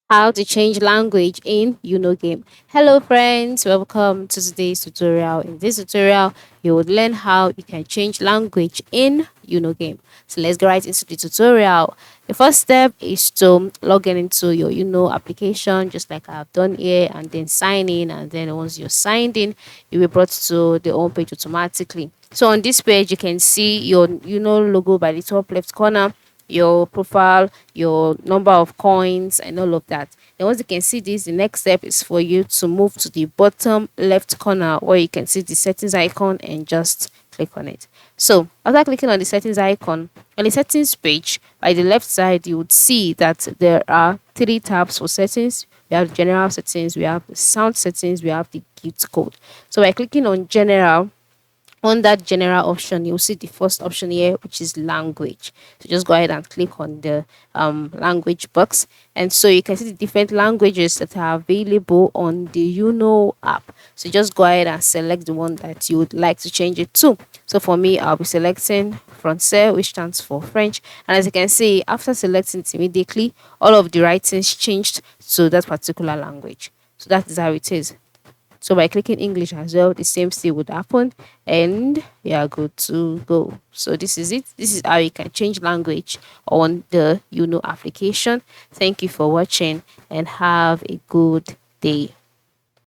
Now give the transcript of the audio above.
How to change language in game. Hello friends, welcome to today's tutorial. In this tutorial, you would learn how you can change language in game. So let's get right into the tutorial. The first step is to log in into your application, just like I've done here, and then sign in. And then once you're signed in, you'll be brought to the home page automatically. So on this page, you can see your logo by the top left corner, your profile, your number of coins, and all of that. Then once you can see this, the next step is for you to move to the bottom left corner where you can see the settings icon and just click on it. So after clicking on the settings icon, on the settings page, by the left side, you would see that there are three tabs for settings. We have general settings, we have the sound settings, we have the gift code. So by clicking on general, on that general option, you'll see the first option here, which is language. So just go ahead and click on the language box, and so you can see the different languages that are available on the app. So just go ahead and select the one that you would like to change it to. So for me, I'll be selecting Francais, which stands for French. And as you can see, after selecting it immediately, all of the writings changed to that particular language. So that is how it is. So by clicking English as well, the same thing would happen and you are good to go. So this is it. This is how you can change language on the application. Thank you for watching and have a good day.